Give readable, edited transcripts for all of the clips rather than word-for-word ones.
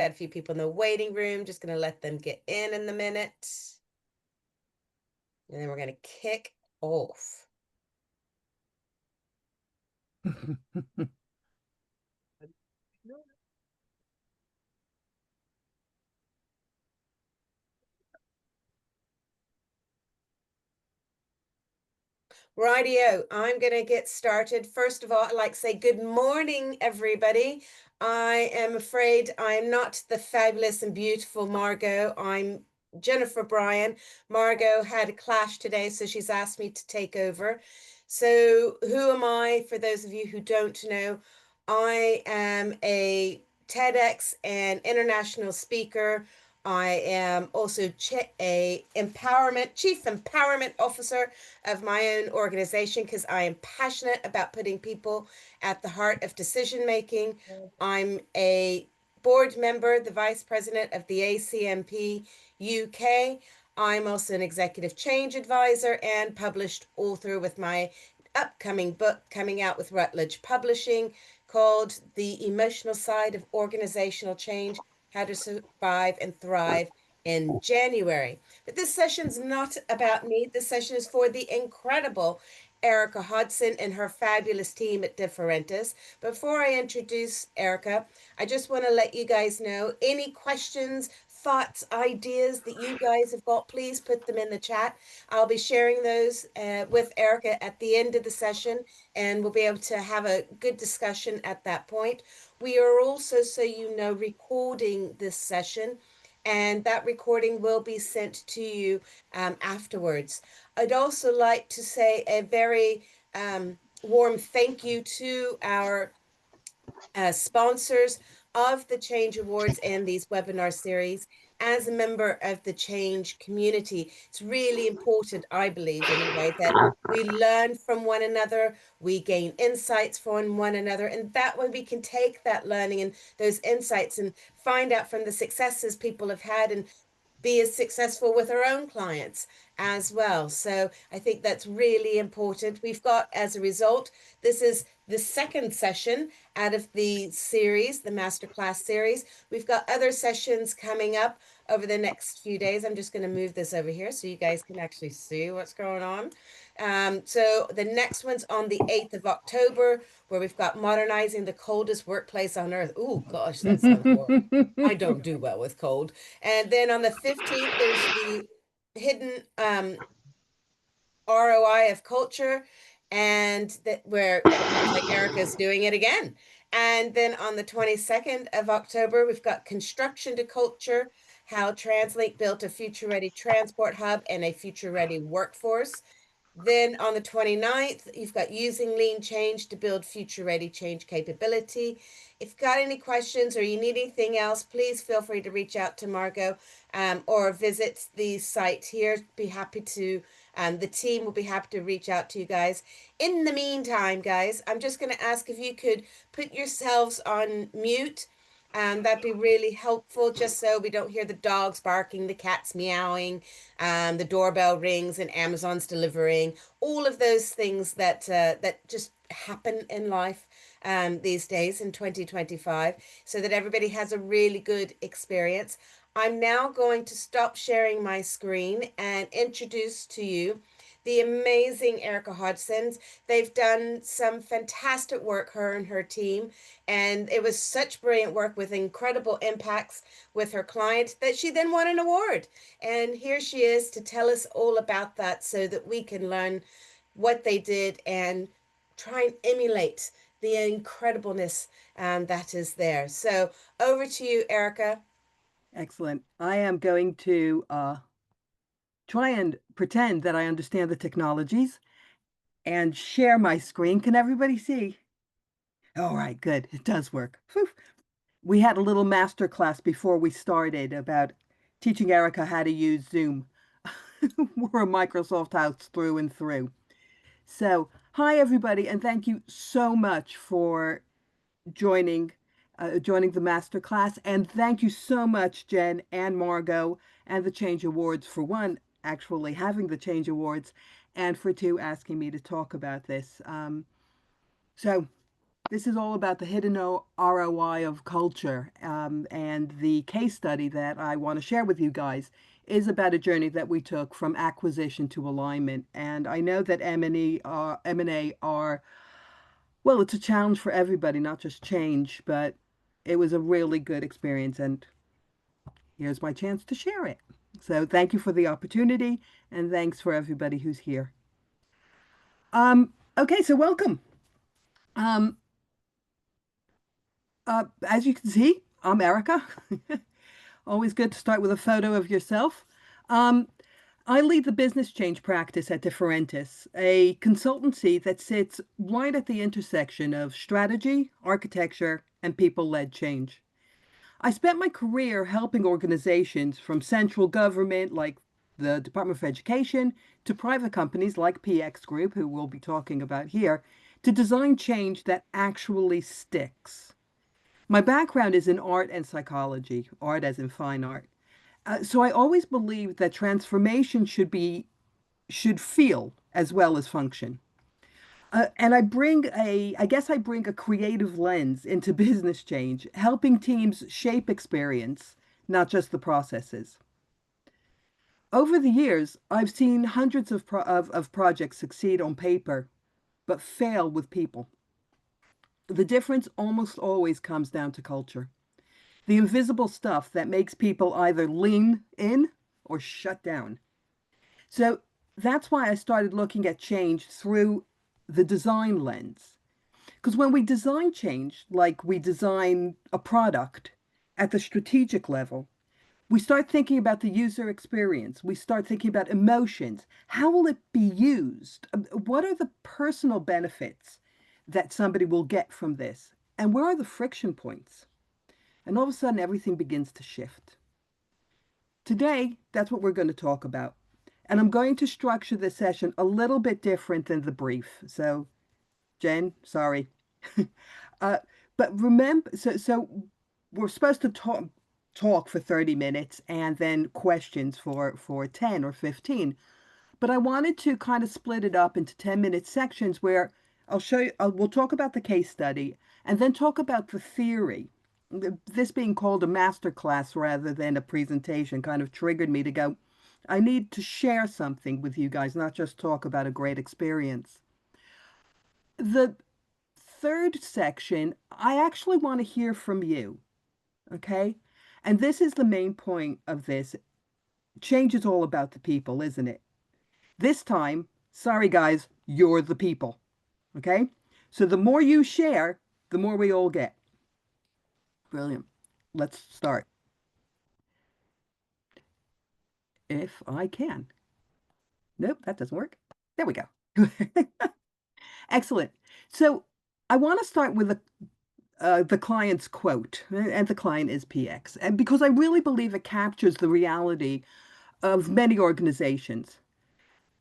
had a few people in the waiting room. Just going to let them get in a minute. And then we're going to kick off. Rightio, I'm going to get started. First of all, I'd like to say good morning, everybody. I am afraid I'm not the fabulous and beautiful Margot. I'm Jennifer Bryan. Margot had a clash today, so she's asked me to take over. So, who am I? For those of you who don't know, I am a TEDx and international speaker. I am also a chief empowerment officer of my own organization because I am passionate about putting people at the heart of decision making. I'm a board member, the vice president of the ACMP UK. I'm also an executive change advisor and published author with my upcoming book coming out with Routledge Publishing called The Emotional Side of Organizational Change: How to Survive and Thrive in January. But this session's not about me. This session is for the incredible Erica Hodson and her fabulous team at Differentis. Before I introduce Erica, I just want to let you guys know any questions, thoughts, ideas that you guys have got, please put them in the chat. I'll be sharing those with Erica at the end of the session, and we'll be able to have a good discussion at that point. We are also, so you know, recording this session, and that recording will be sent to you afterwards. I'd also like to say a very warm thank you to our sponsors of the Change Awards and these webinar series. As a member of the Change community, it's really important, I believe anyway, that we learn from one another, we gain insights from one another, and that way we can take that learning and those insights and find out from the successes people have had and be as successful with our own clients as well. So I think that's really important. We've got, as a result, this is the second session out of the series, the Masterclass series. We've got other sessions coming up over the next few days. I'm just going to move this over here so you guys can actually see what's going on. So the next one's on the 8th of October, where we've got Modernizing the Coldest Workplace on Earth. Oh, gosh, that sounds horrible. I don't do well with cold. And then on the 15th, there's the hidden ROI of culture, and that where it looks like Erica's doing it again. And then on the 22nd of October, we've got Construction to Culture, how TransLink built a future-ready transport hub and a future-ready workforce. Then on the 29th, you've got Using Lean Change to Build Future-Ready Change Capability. If you've got any questions or you need anything else, please feel free to reach out to Margot or visit the site here. Be happy to, the team will be happy to reach out to you guys. In the meantime, guys, I'm just going to ask if you could put yourselves on mute. That'd be really helpful, just so we don't hear the dogs barking, the cats meowing, the doorbell rings, and Amazon's delivering. All of those things that just happen in life these days in 2025, so that everybody has a really good experience. I'm now going to stop sharing my screen and introduce to you the amazing Erica Hodgson. They've done some fantastic work, her and her team, and it was such brilliant work with incredible impacts with her client that she then won an award. And here she is to tell us all about that so that we can learn what they did and try and emulate the incredibleness that is there. So over to you, Erica. Excellent. I am going to try and pretend that I understand the technologies and share my screen. Can everybody see? All right, good. It does work. Whew. We had a little master class before we started about teaching Erica how to use Zoom. We're a Microsoft house through and through. So, hi everybody, and thank you so much for joining joining the master class. And thank you so much, Jen and Margot and the Change Awards, for one, actually having the Change Awards, and for two, asking me to talk about this. So This is all about the hidden ROI of culture. And the case study that I want to share with you guys is about a journey that we took from acquisition to alignment. And I know that M&A are, well, it's a challenge for everybody, not just change, but it was a really good experience. And here's my chance to share it. So thank you for the opportunity, and thanks for everybody who's here. Okay, so welcome. Um, as you can see, I'm Erica. Always good to start with a photo of yourself. Um, I lead the business change practice at Differentis, a consultancy that sits right at the intersection of strategy, architecture, and people-led change. I spent my career helping organizations from central government like the Department of Education to private companies like PX Group, who we'll be talking about here, to design change that actually sticks. My background is in art and psychology, art as in fine art. So I always believed that transformation should feel as well as function. And I guess I bring a creative lens into business change, helping teams shape experience, not just the processes. Over the years, I've seen hundreds of projects succeed on paper, but fail with people. The difference almost always comes down to culture. The invisible stuff that makes people either lean in or shut down. So that's why I started looking at change through the design lens. Because when we design change, like we design a product at the strategic level, we start thinking about the user experience. We start thinking about emotions. How will it be used? What are the personal benefits that somebody will get from this? And where are the friction points? And all of a sudden, everything begins to shift. Today, that's what we're going to talk about. And I'm going to structure this session a little bit different than the brief. So, Jen, sorry. uh, but remember, so we're supposed to talk for 30 minutes and then questions for 10 or 15. But I wanted to kind of split it up into 10-minute sections where we'll talk about the case study and then talk about the theory. This being called a master class rather than a presentation kind of triggered me to go, I need to share something with you guys, not just talk about a great experience. The third section, I actually want to hear from you, okay? And this is the main point of this. Change is all about the people, isn't it? This time, sorry guys, you're the people. Okay? So the more you share, the more we all get. Brilliant. Let's start. If I can. Nope, that doesn't work. There we go. Excellent. So I want to start with the client's quote, and the client is PX, and because I really believe it captures the reality of many organizations.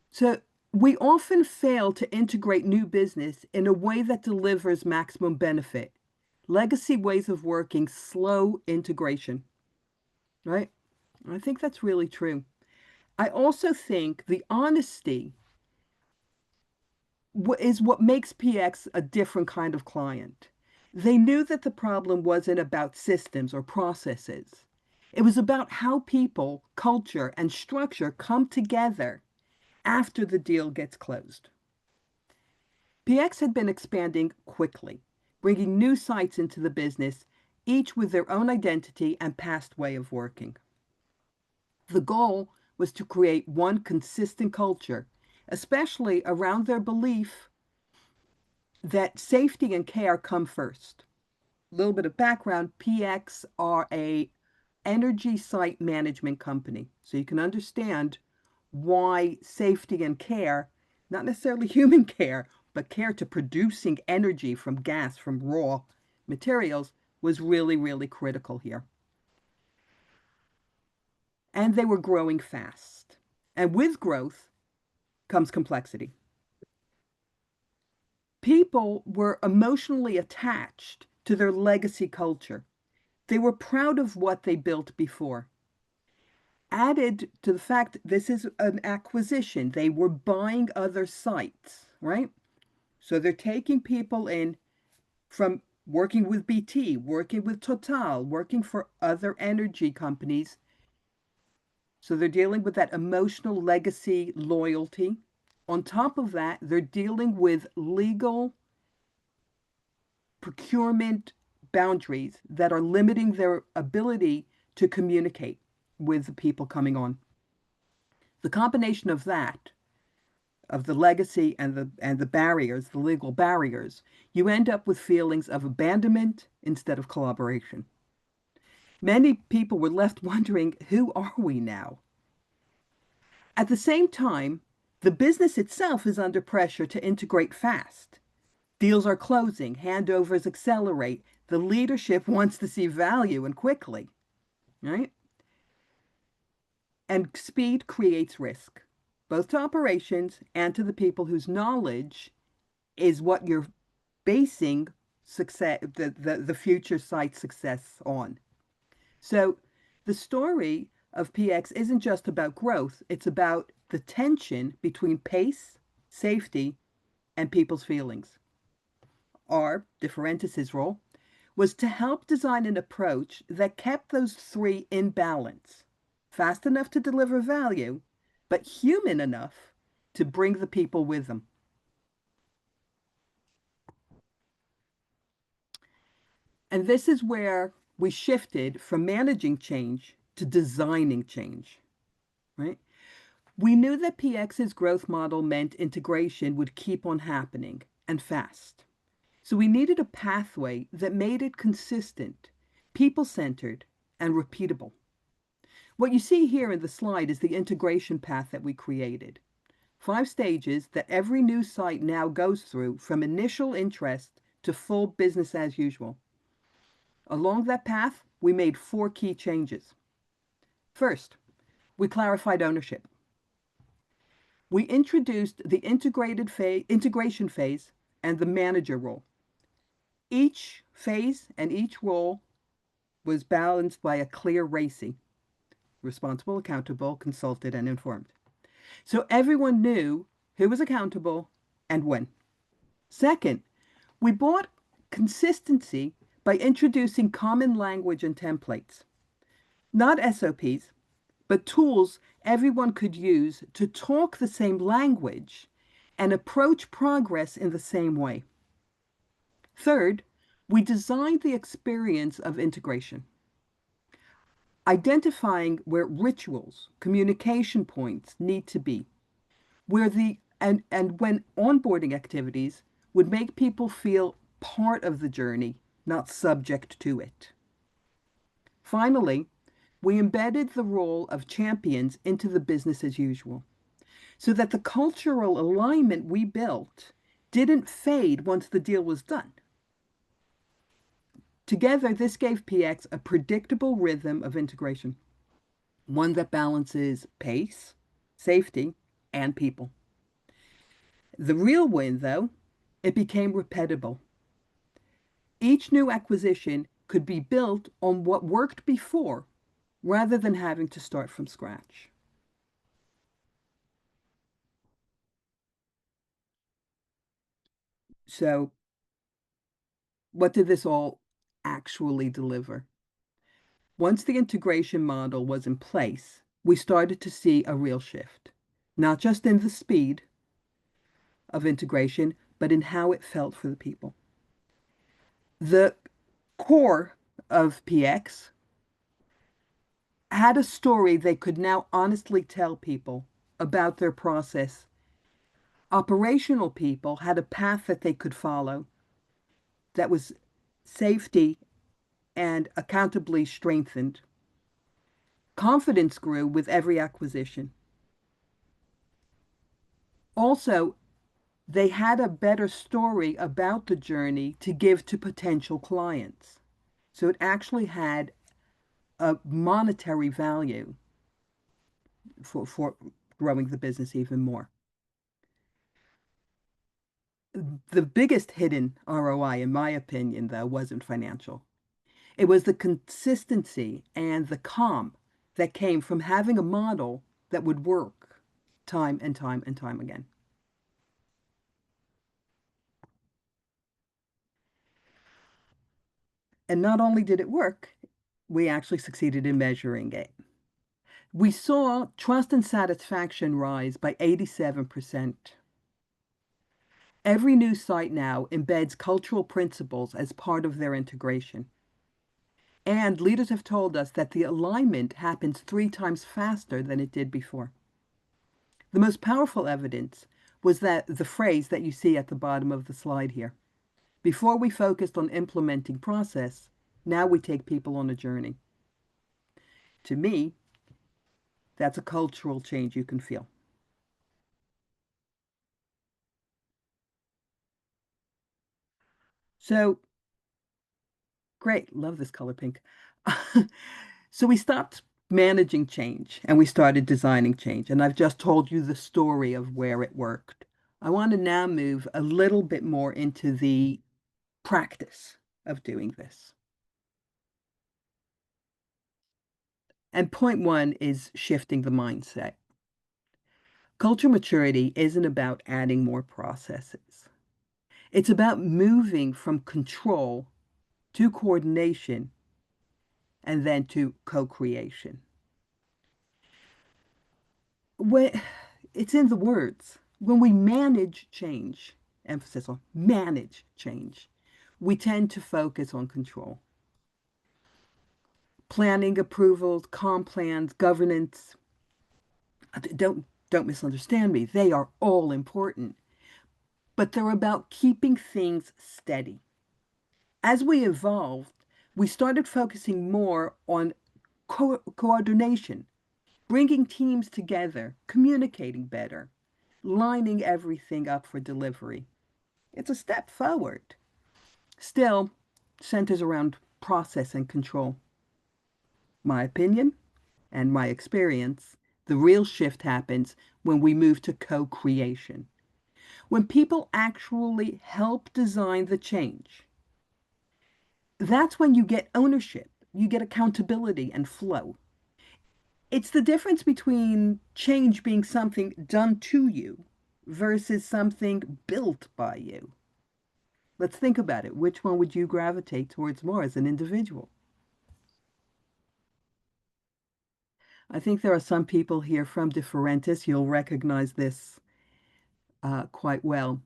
So we often fail to integrate new business in a way that delivers maximum benefit. Legacy ways of working slow integration, right? I think that's really true. I also think the honesty is what makes PX a different kind of client. They knew that the problem wasn't about systems or processes. It was about how people, culture, and structure come together after the deal gets closed. PX had been expanding quickly, bringing new sites into the business, each with their own identity and past way of working. The goal was to create one consistent culture, especially around their belief that safety and care come first. A little bit of background, PX are a energy site management company. So you can understand why safety and care, not necessarily human care, but care to producing energy from gas, from raw materials, was really, really critical here. And they were growing fast. And with growth comes complexity. People were emotionally attached to their legacy culture. They were proud of what they built before. Added to the fact this is an acquisition, they were buying other sites, right? So they're taking people in from working with BT, working with Total, working for other energy companies. So they're dealing with that emotional legacy loyalty. On top of that, they're dealing with legal procurement boundaries that are limiting their ability to communicate with the people coming on. The combination of that, of the legacy and the barriers, the legal barriers, you end up with feelings of abandonment instead of collaboration. Many people were left wondering, who are we now? At the same time, the business itself is under pressure to integrate fast. Deals are closing, handovers accelerate. The leadership wants to see value and quickly, right? And speed creates risk, both to operations and to the people whose knowledge is what you're basing success, the future site success on. So the story of PX isn't just about growth, it's about the tension between pace, safety, and people's feelings. Our, Differentis' role, was to help design an approach that kept those three in balance, fast enough to deliver value, but human enough to bring the people with them. And this is where we shifted from managing change to designing change, right? We knew that PX's growth model meant integration would keep on happening and fast. So we needed a pathway that made it consistent, people centered, and repeatable. What you see here in the slide is the integration path that we created. 5 stages that every new site now goes through from initial interest to full business as usual. Along that path, we made 4 key changes. First, we clarified ownership. We introduced the integration phase and the manager role. Each phase and each role was balanced by a clear RACI: responsible, accountable, consulted, and informed. So everyone knew who was accountable and when. Second, we brought consistency by introducing common language and templates, not SOPs, but tools everyone could use to talk the same language and approach progress in the same way. Third, we designed the experience of integration, identifying where rituals, communication points need to be, where and when onboarding activities would make people feel part of the journey, not subject to it. Finally, we embedded the role of champions into the business as usual, so that the cultural alignment we built didn't fade once the deal was done. Together, this gave PX a predictable rhythm of integration, one that balances pace, safety, and people. The real win, though, it became repeatable. Each new acquisition could be built on what worked before rather than having to start from scratch. So, what did this all actually deliver? Once the integration model was in place, we started to see a real shift, not just in the speed of integration, but in how it felt for the people. The core of PX had a story they could now honestly tell people about their process. Operational people had a path that they could follow that was safety and accountably strengthened. Confidence grew with every acquisition. Also, they had a better story about the journey to give to potential clients. So it actually had a monetary value for growing the business even more. The biggest hidden ROI, in my opinion, though, wasn't financial. It was the consistency and the calm that came from having a model that would work time and time and time again. And not only did it work, we actually succeeded in measuring it. We saw trust and satisfaction rise by 87%. Every new site now embeds cultural principles as part of their integration. And leaders have told us that the alignment happens 3 times faster than it did before. The most powerful evidence was that the phrase that you see at the bottom of the slide here. Before we focused on implementing process, now we take people on a journey. To me, that's a cultural change you can feel. So great, love this color pink. So we stopped managing change and we started designing change. And I've just told you the story of where it worked. I want to now move a little bit more into the practice of doing this. And point one is shifting the mindset. Culture maturity isn't about adding more processes. It's about moving from control to coordination and then to co-creation. When, it's in the words. When we manage change, emphasis on manage change, we tend to focus on control. Planning, approvals, comp plans, governance. Don't misunderstand me. They are all important, but they're about keeping things steady. As we evolved, we started focusing more on coordination, bringing teams together, communicating better, lining everything up for delivery. It's a step forward. Still, centers around process and control. My opinion and my experience, the real shift happens when we move to co-creation. When people actually help design the change, that's when you get ownership, you get accountability and flow. It's the difference between change being something done to you versus something built by you. Let's think about it. Which one would you gravitate towards more as an individual? I think there are some people here from Differentis. You'll recognize this quite well.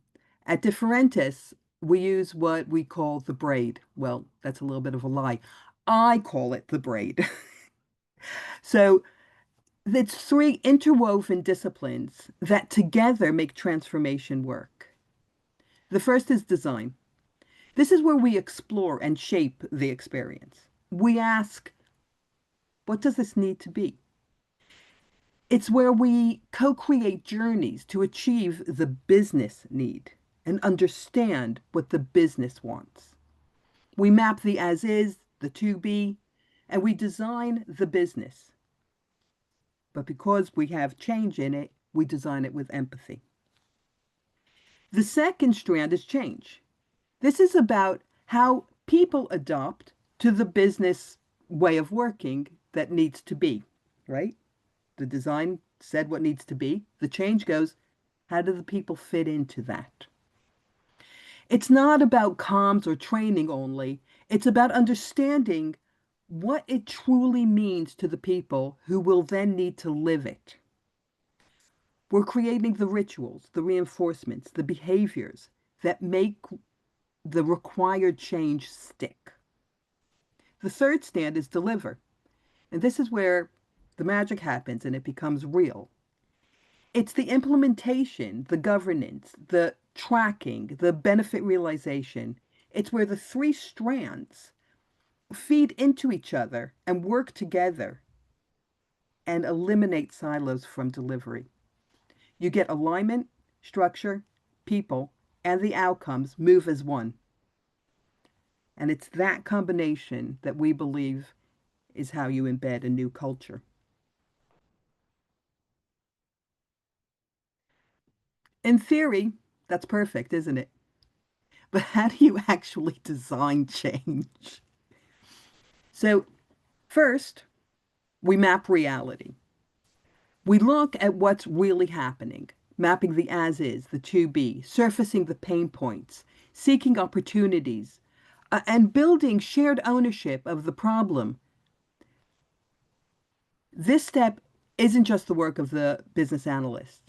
At Differentis, we use what we call the braid. Well, that's a little bit of a lie. I call it the braid. So it's 3 interwoven disciplines that together make transformation work. The first is design. This is where we explore and shape the experience. We ask, what does this need to be? It's where we co-create journeys to achieve the business need and understand what the business wants. We map the as is, the to be, and we design the business. But because we have change in it, we design it with empathy. The second strand is change. This is about how people adopt to the business way of working that needs to be, right? The design said what needs to be. The change goes, how do the people fit into that? It's not about comms or training only. It's about understanding what it truly means to the people who will then need to live it. We're creating the rituals, the reinforcements, the behaviors that make the required change stick. The third stand is deliver. And this is where the magic happens and it becomes real. It's the implementation, the governance, the tracking, the benefit realization. It's where the 3 strands feed into each other and work together and eliminate silos from delivery. You get alignment, structure, people, and the outcomes move as one. And it's that combination that we believe is how you embed a new culture. In theory, that's perfect, isn't it? But how do you actually design change? So, first, we map reality. We look at what's really happening, mapping the as is, the to be, surfacing the pain points, seeking opportunities, and building shared ownership of the problem. This step isn't just the work of the business analyst.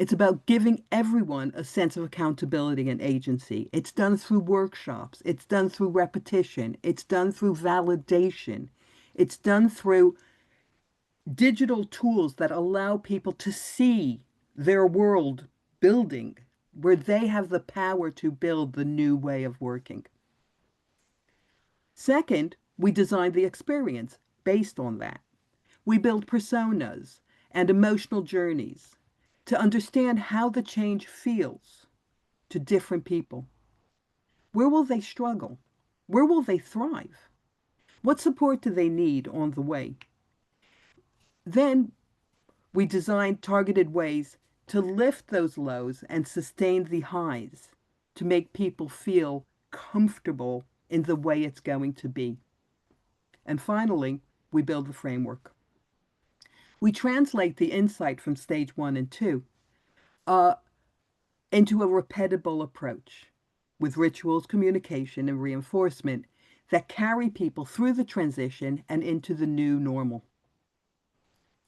It's about giving everyone a sense of accountability and agency. It's done through workshops. It's done through repetition. It's done through validation. It's done through digital tools that allow people to see their world building, where they have the power to build the new way of working. Second, we design the experience based on that. We build personas and emotional journeys to understand how the change feels to different people. Where will they struggle? Where will they thrive? What support do they need on the way? Then we design targeted ways to lift those lows and sustain the highs to make people feel comfortable in the way it's going to be. And finally, we build the framework. We translate the insight from stage 1 and 2 uh, into a repeatable approach with rituals, communication, and reinforcement that carry people through the transition and into the new normal.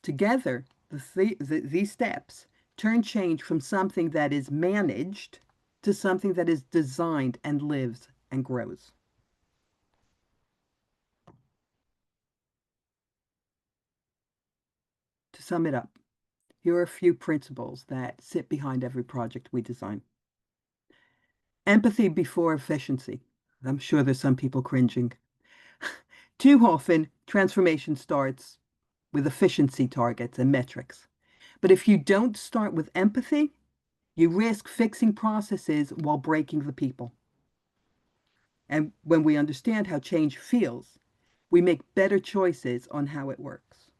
Together, these steps turn change from something that is managed to something that is designed and lives and grows. To sum it up, here are a few principles that sit behind every project we design. Empathy before efficiency. I'm sure there's some people cringing. Too often, transformation starts with efficiency targets and metrics. But if you don't start with empathy, you risk fixing processes while breaking the people. And when we understand how change feels, we make better choices on how it works.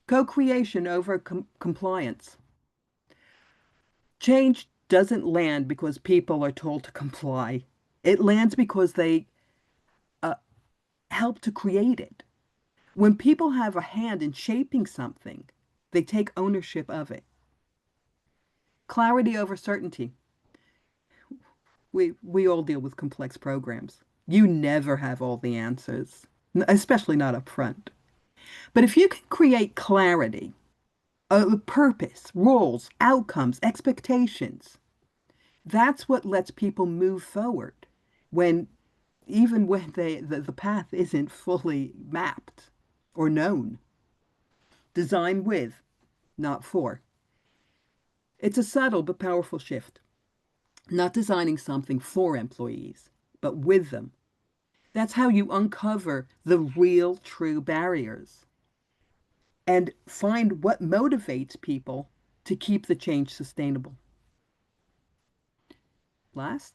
Co-creation over compliance. Change doesn't land because people are told to comply. It lands because they uh, help to create it. When people have a hand in shaping something, they take ownership of it. Clarity over certainty. We all deal with complex programs. You never have all the answers, especially not up front. But if you can create clarity, purpose, roles, outcomes, expectations, that's what lets people move forward when even when the path isn't fully mapped or known. Design with, not for. It's a subtle but powerful shift. Not designing something for employees, but with them. That's how you uncover the real, true barriers and find what motivates people to keep the change sustainable. Last,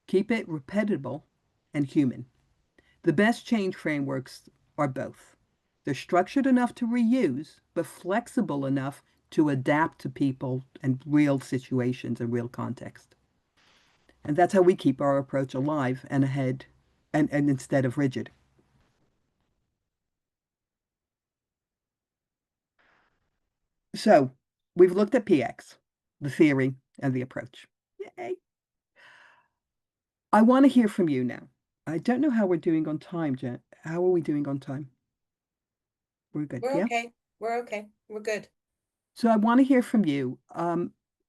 keep it repeatable and human. The best change frameworks are both. They're structured enough to reuse, but flexible enough to adapt to people and real situations and real context. And that's how we keep our approach alive and ahead and instead of rigid. So we've looked at PX, the theory, and the approach. Yay. I want to hear from you now. I don't know how we're doing on time, Jen. How are we doing on time? We're good, We're yeah? okay. We're okay. We're good. So I want to hear from you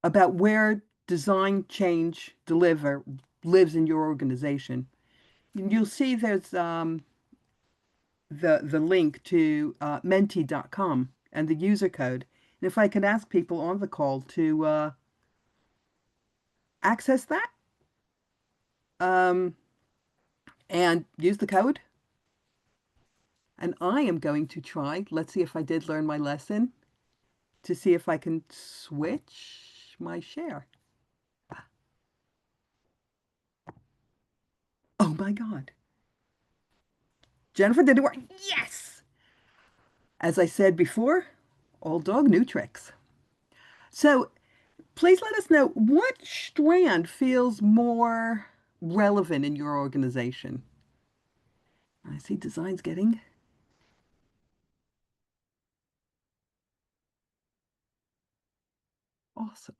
about where design, change, deliver lives in your organization. You'll see there's the link to menti.com and the user code. And if I could ask people on the call to access that um, and use the code. And I am going to try, let's see if I did learn my lesson, to see if I can switch my share. Oh my God. Jennifer, did it work? Yes! As I said before, old dog, new tricks. So please let us know what strand feels more relevant in your organization. I see designs getting awesome.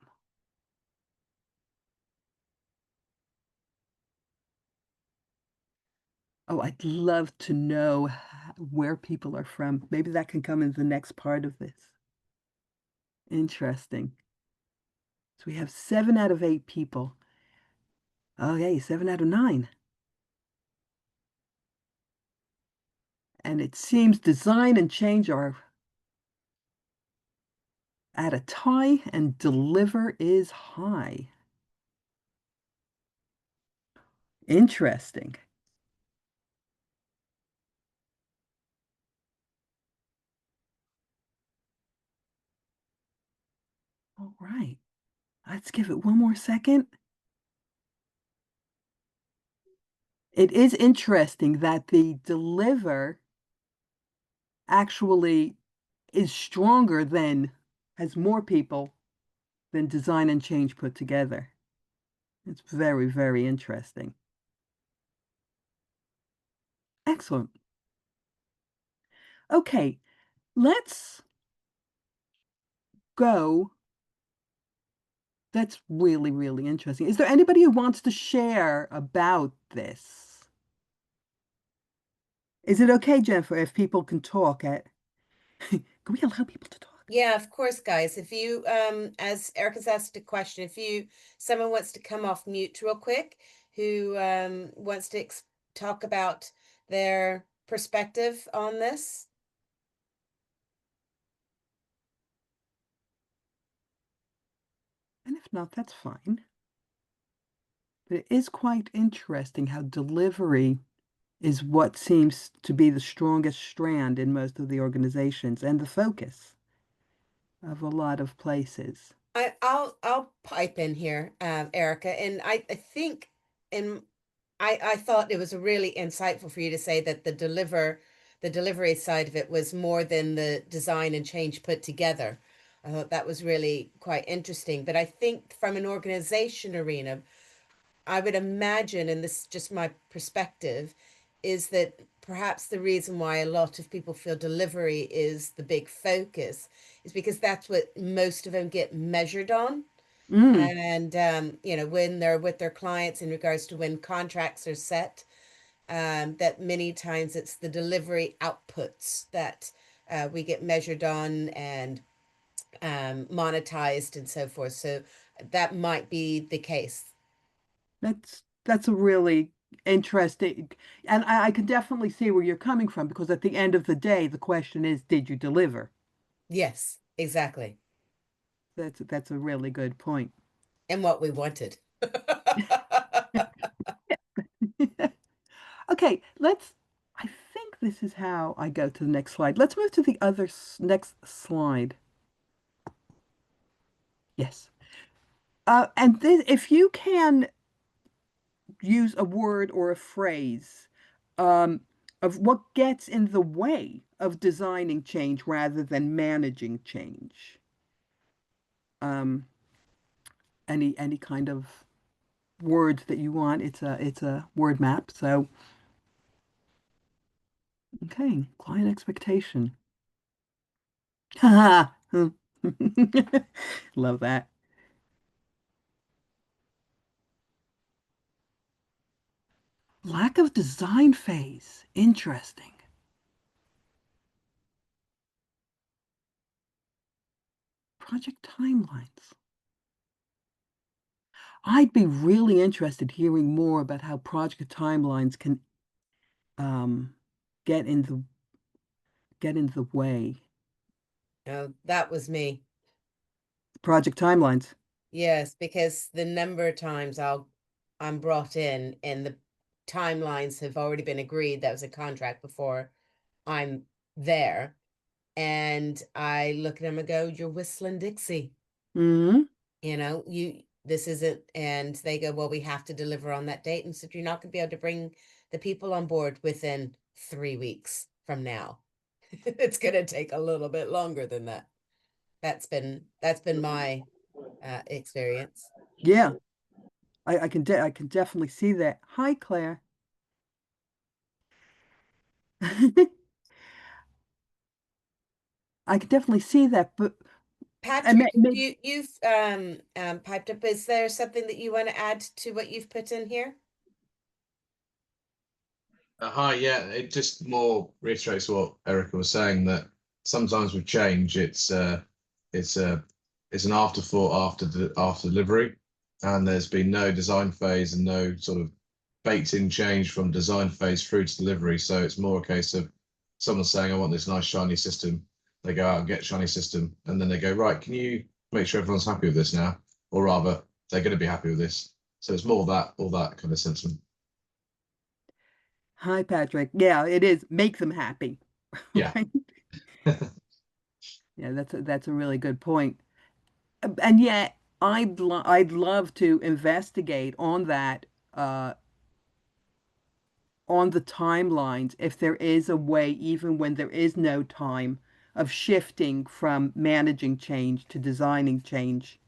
Oh, I'd love to know where people are from. Maybe that can come in the next part of this. Interesting. So we have 7 out of 8 people. Okay, 7 out of 9. And it seems design and change are at a tie and deliver is high. Interesting. All right. Let's give it one more second. It is interesting that the deliver actually is stronger than, has more people than design and change put together. It's very, very interesting. Excellent. Okay, let's go. That's really, really interesting. Is there anybody who wants to share about this? Is it okay, Jennifer, if people can talk at, can we allow people to talk? Yeah, of course, guys. If you, as Erica's asked a question, if someone wants to come off mute real quick, who wants to talk about their perspective on this. And if not, that's fine. But it is quite interesting how delivery is what seems to be the strongest strand in most of the organizations and the focus of a lot of places. I'll pipe in here, Erica, and I think in I thought it was really insightful for you to say that the delivery side of it was more than the design and change put together. I thought that was really quite interesting. But I think from an organization arena, I would imagine, and this is just my perspective, is that perhaps the reason why a lot of people feel delivery is the big focus is because that's what most of them get measured on. Mm, And when they're with their clients in regards to when contracts are set, that many times it's the delivery outputs that we get measured on and monetized and so forth. So that might be the case. that's a really interesting, and I can definitely see where you're coming from because at the end of the day, the question is, did you deliver? Yes, exactly. That's a really good point. And what we wanted. Okay, I think this is how I go to the next slide. Let's move to the next slide. Yes. And this, if you can use a word or a phrase um, of what gets in the way of designing change rather than managing change. Um, any kind of words that you want. It's a word map. So okay, client expectation. Haha. Love that. Lack of design phase. Interesting. Project timelines. I'd be really interested hearing more about how project timelines can um, get in the way. No, that was me. Project timelines. Yes, because the number of times I'm brought in and the timelines have already been agreed. That was a contract before I'm there. And I look at them and go, "You're whistling Dixie. Hmm. This isn't," and they go, "Well, we have to deliver on that date." And so you're not going to be able to bring the people on board within 3 weeks from now. It's going to take a little bit longer than that. That's been my experience. Yeah, I can definitely see that. Hi, Claire. I can definitely see that, but and Patrick, you've piped up. Is there something that you want to add to what you've put in here? Hi, yeah, it just more reiterates what Erica was saying that sometimes with change, it's a it's an afterthought after delivery, and there's been no design phase and no sort of baked in change from design phase through to delivery. So it's more a case of someone saying, "I want this nice shiny system." They go out and get a shiny system, and then they go, "Right, can you make sure everyone's happy with this now?" Or rather, they're going to be happy with this. So it's more that all that kind of sentiment. Hi, Patrick. Yeah, it is. Make them happy, Yeah. right? Yeah, that's a really good point. And yet, I'd love to investigate on that, uh, on the timelines, if there is a way, even when there is no time, of shifting from managing change to designing change,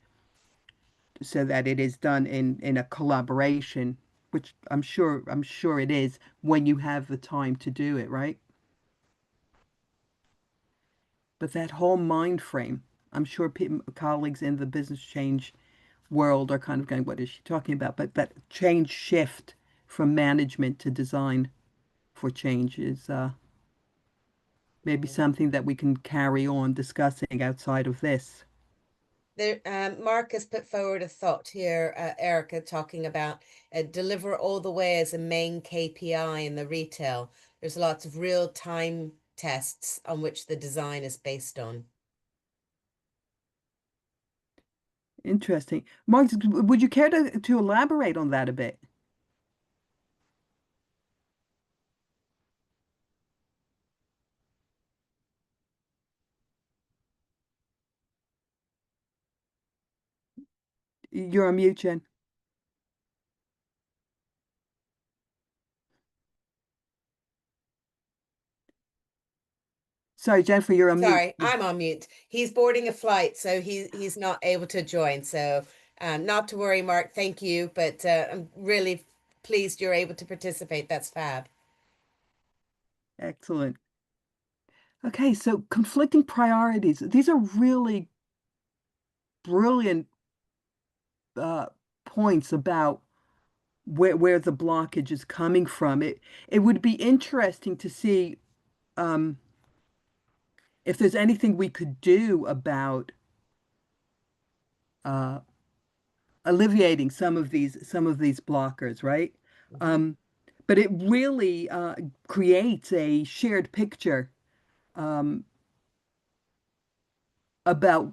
so that it is done in a collaboration, which I'm sure it is when you have the time to do it, right? But that whole mind frame, I'm sure colleagues in the business change world are kind of going, what is she talking about? But that change shift from management to design for change is maybe something that we can carry on discussing outside of this. There, Mark has put forward a thought here, Erica, talking about deliver all the way as a main KPI in the retail. There's lots of real time tests on which the design is based on. Interesting. Mark, would you care to elaborate on that a bit? You're on mute, Jen. Sorry, Jennifer, you're on mute. Sorry, I'm on mute. He's boarding a flight, so he's not able to join. So, not to worry, Mark. Thank you, but I'm really pleased you're able to participate. That's fab. Excellent. Okay, so conflicting priorities. These are really brilliant uh, points about where the blockage is coming from. It would be interesting to see um, if there's anything we could do about uh, alleviating some of these blockers, right? Mhm. Um, but it really creates a shared picture um, about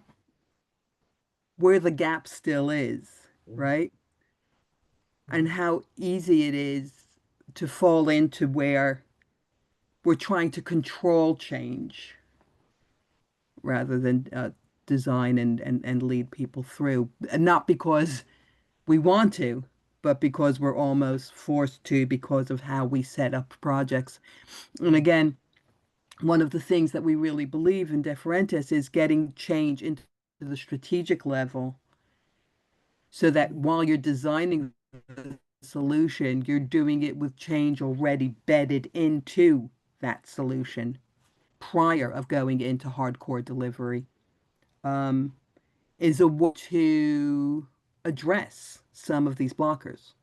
where the gap still is, Mhm. right? And Mhm. how easy it is to fall into where we're trying to control change rather than design and lead people through. And not because we want to, but because we're almost forced to because of how we set up projects. And Mhm. again, one of the things that we really believe in Differentis is getting change into the strategic level so that Mhm. while you're designing the solution, you're doing it with change already bedded into that solution prior of going into hardcore delivery. Um, is a way to address some of these blockers.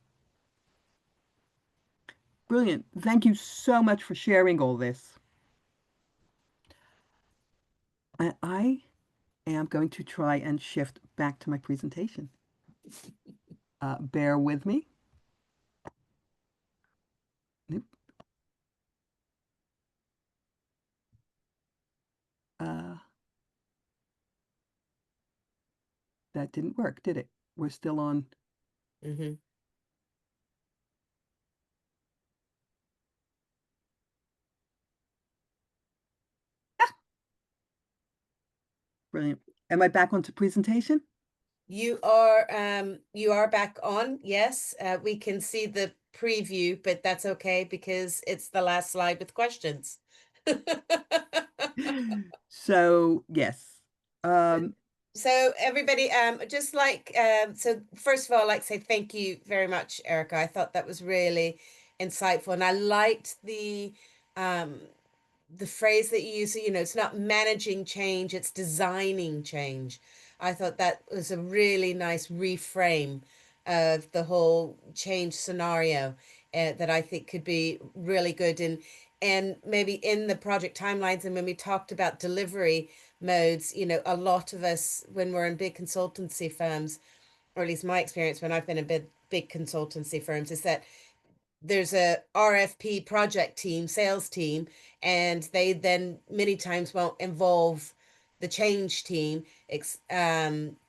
Brilliant. Thank you so much for sharing all this. I am going to try and shift back to my presentation. Bear with me. Nope. Uh, that didn't work, did it? We're still on. Mhm. Brilliant. Am I back onto presentation? You are back on. Yes, we can see the preview, but that's okay because it's the last slide with questions. So, yes. Um, So everybody, just like so first of all, I'd like to say thank you very much, Erica. I thought that was really insightful, and I liked um the phrase that you use. You know, it's not managing change, it's designing change. I thought that was a really nice reframe of the whole change scenario. that I think could be really good. And maybe in the project timelines, and when we talked about delivery modes, you know, a lot of us, when we're in big consultancy firms, or at least my experience when I've been in big consultancy firms, is that there's a RFP project team, sales team, and they then many times won't involve the change team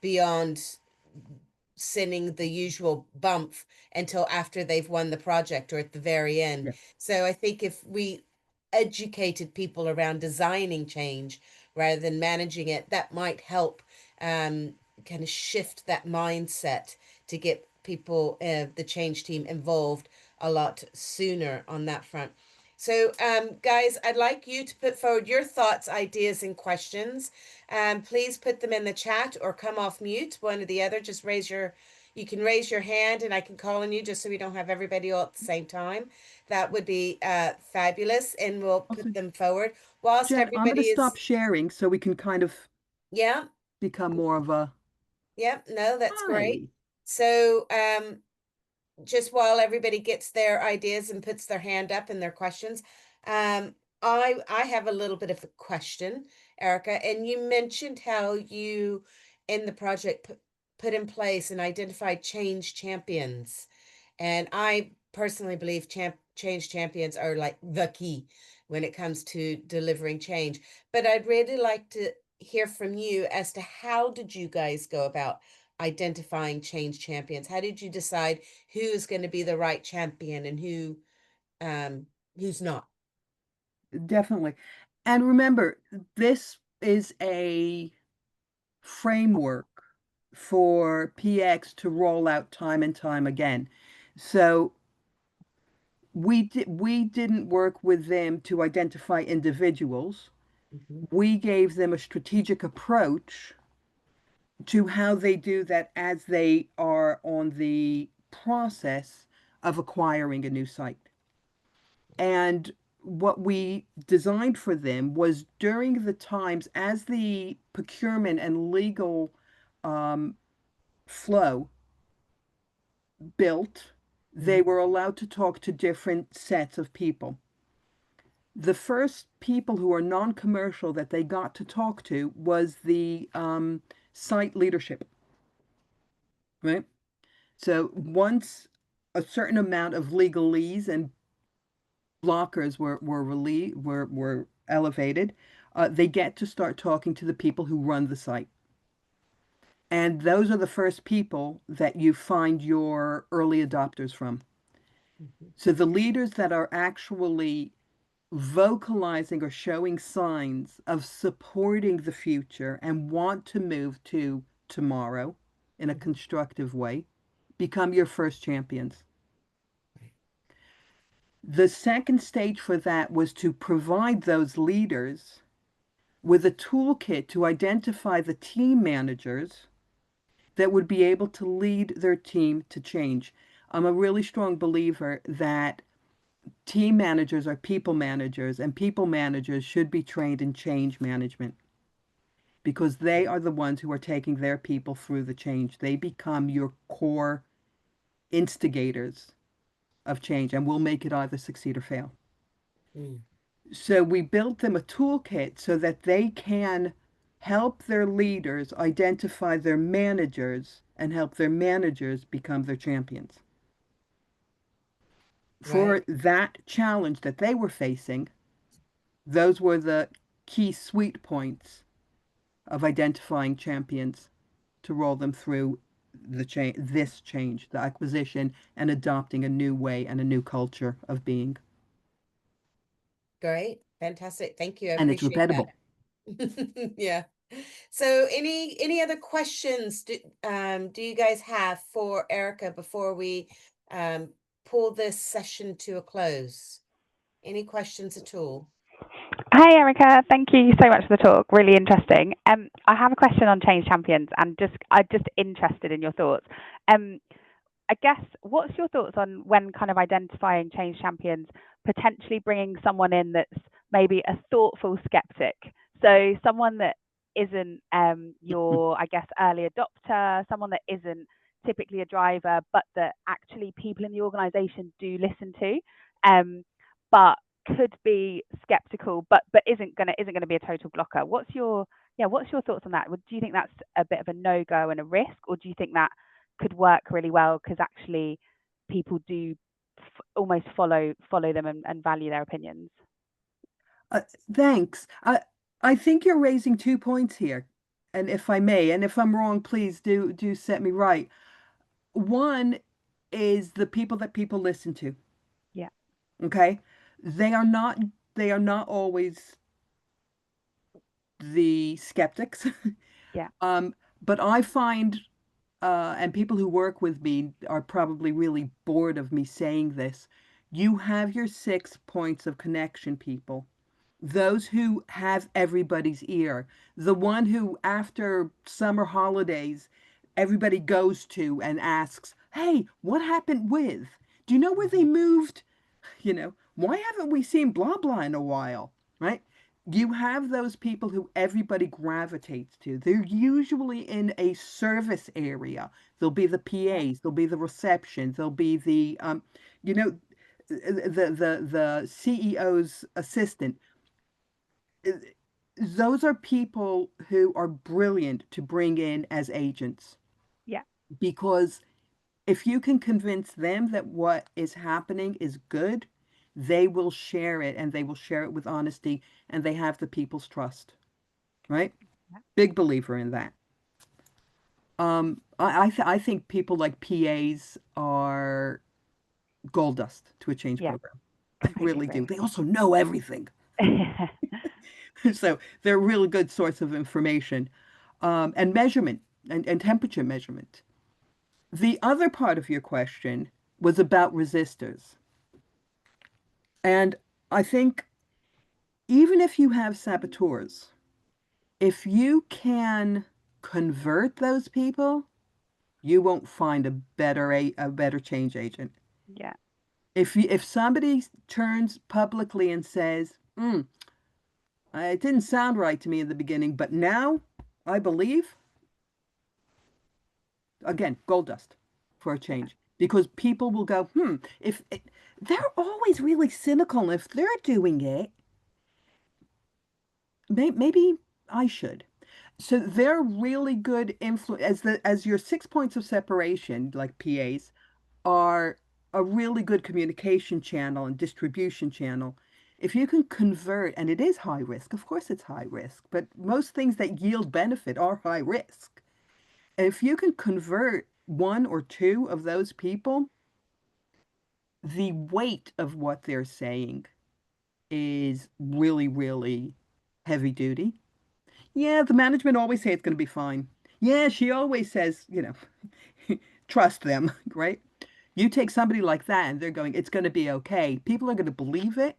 beyond sending the usual bump until after they've won the project or at the very end. Yeah. So I think if we educated people around designing change rather than managing it, that might help kind of shift that mindset to get people, the change team, involved a lot sooner on that front. So, guys, I'd like you to put forward your thoughts, ideas, and questions. Please put them in the chat or come off mute, one or the other. Just you can raise your hand and I can call on you just so we don't have everybody all at the same time. That would be fabulous, and we'll Also, put them forward whilst Jen, I'm going everybody to stop is, sharing so we can kind of yeah, become more of a yeah, no, that's great. hi. So, just while everybody gets their ideas and puts their hand up and their questions, I have a little bit of a question, Erica. And you mentioned how you in the project put in place and identified change champions, and I personally believe change champions are like the key when it comes to delivering change. But I'd really like to hear from you as to how did you guys go about identifying change champions? How did you decide who's going to be the right champion and who's not? Definitely. And remember, this is a framework for PX to roll out time and time again. So we didn't work with them to identify individuals. Mhm. We gave them a strategic approach to how they do that as they are on the process of acquiring a new site. And what we designed for them was during the times as the procurement and legal um, flow built, they Mhm. were allowed to talk to different sets of people. The first people who are non-commercial that they got to talk to was the site leadership, right? So once a certain amount of legalese and blockers were elevated, they get to start talking to the people who run the site. And those are the first people that you find your early adopters from. Mhm. So the leaders that are actually vocalizing or showing signs of supporting the future and want to move to tomorrow in a Mhm. constructive way become your first champions. Right. The second stage for that was to provide those leaders with a toolkit to identify the team managers that would be able to lead their team to change. I'm a really strong believer that team managers are people managers, and people managers should be trained in change management because they are the ones who are taking their people through the change. They become your core instigators of change and will make it either succeed or fail. Mm. So we built them a toolkit so that they can help their leaders identify their managers and help their managers become their champions. Right. For that challenge that they were facing, those were the key sweet points of identifying champions to roll them through this change, the acquisition, and adopting a new way and a new culture of being. Great. Fantastic. Thank you. I And it's appreciate that. repeatable. Yeah. So any other questions do you guys have for Erica before we um pull this session to a close? Any questions at all? Hi, Erica. Thank you so much for the talk. Really interesting. I have a question on Change Champions, and I'm just interested in your thoughts. I guess, what's your thoughts on when kind of identifying Change Champions, potentially bringing someone in that's maybe a thoughtful skeptic? So someone that isn't your, I guess, early adopter, someone that isn't typically a driver, but that actually people in the organization do listen to, but could be skeptical, but isn't gonna be a total blocker. What's your thoughts on that? Do you think that's a bit of a no-go and a risk, or do you think that could work really well because actually people do almost follow them and value their opinions? Thanks. I think you're raising 2 points here, and if I may, and if I'm wrong, please do set me right. One is the people that people listen to. Yeah. Okay, they are not always the skeptics. Yeah. But I find, and people who work with me are probably really bored of me saying this. You have your 6 points of connection, people. Those who have everybody's ear. The one who, after summer holidays, everybody goes to and asks, hey, what happened with? Do you know where they moved? Why haven't we seen blah blah in a while? Right? You have those people who everybody gravitates to. They're usually in a service area. There'll be the PAs, there'll be the reception, there'll be the you know, the CEO's assistant. Those are people who are brilliant to bring in as agents. Yeah. Because if you can convince them that what is happening is good, they will share it, and they will share it with honesty, and they have the people's trust. Right? Yeah. Big believer in that. I think people like PAs are gold dust to a change Yeah. program. They Completely really do. agree. They also know everything. So they're a really good source of information, and measurement and temperature measurement. The other part of your question was about resistors. And I think even if you have saboteurs, if you can convert those people, you won't find a better change agent. Yeah. If somebody turns publicly and says, it didn't sound right to me in the beginning, but now I believe, again, gold dust for a Yeah. change. Because people will go, if it, they're always really cynical. If they're doing it, maybe I should. So they're really good influence as your 6 points of separation, like PAs, are a really good communication channel and distribution channel. If you can convert, and it is high risk, of course it's high risk, but most things that yield benefit are high risk. If you can convert one or two of those people, the weight of what they're saying is really, really heavy duty. Yeah, the management always say it's going to be fine. Yeah, she always says, trust them, right? You take somebody like that and they're going, it's going to be okay. People are going to believe it.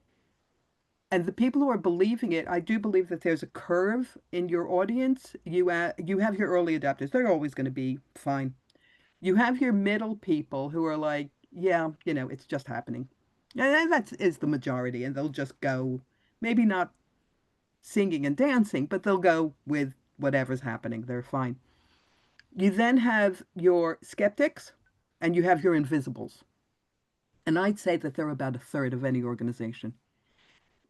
And the people who are believing it, I do believe that there's a curve in your audience. You have your early adopters. They're always going to be fine. You have your middle people who are like, yeah, it's just happening. And that is the majority. And they'll just go, maybe not singing and dancing, but they'll go with whatever's happening. They're fine. You then have your skeptics and you have your invisibles. And I'd say that they're about a third of any organization.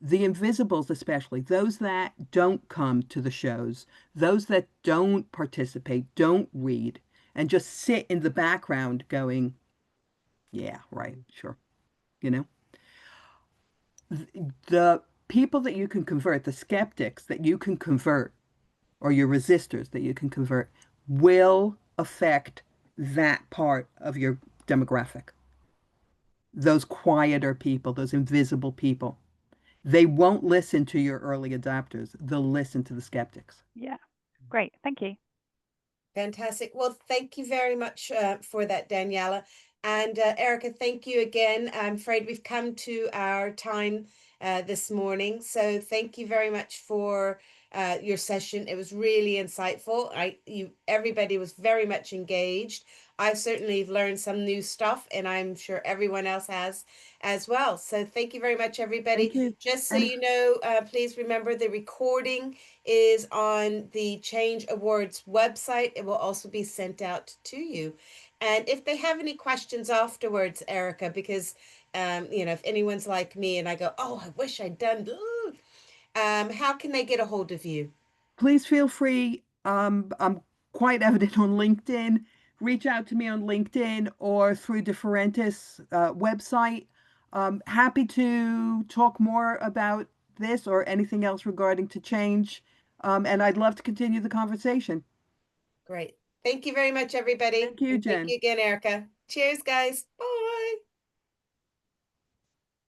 The invisibles, especially those that don't come to the shows, those that don't participate, don't read, and just sit in the background going, yeah, right, sure. You know, the people that you can convert, the skeptics that you can convert, or your resistors that you can convert, will affect that part of your demographic. Those quieter people, those invisible people. They won't listen to your early adopters. They'll listen to the skeptics. Yeah. Great. Thank you. Fantastic. Well, thank you very much for that, Daniela. And Erica, thank you again. I'm afraid we've come to our time this morning. So thank you very much for your session. It was really insightful. Everybody was very much engaged. I certainly have learned some new stuff, and I'm sure everyone else has as well. So thank you very much, everybody. Thank you. Just so And you know, please remember the recording is on the Change Awards website. It will also be sent out to you. And if they have any questions afterwards, Erica, because if anyone's like me and I go, oh, I wish I'd done, how can they get a hold of you? Please feel free. I'm quite evident on LinkedIn. Reach out to me on LinkedIn or through Differentis website. Happy to talk more about this or anything else regarding to change. And I'd love to continue the conversation. Great. Thank you very much, everybody. Thank you, And thank Jen. you again, Erica. Cheers, guys. Bye.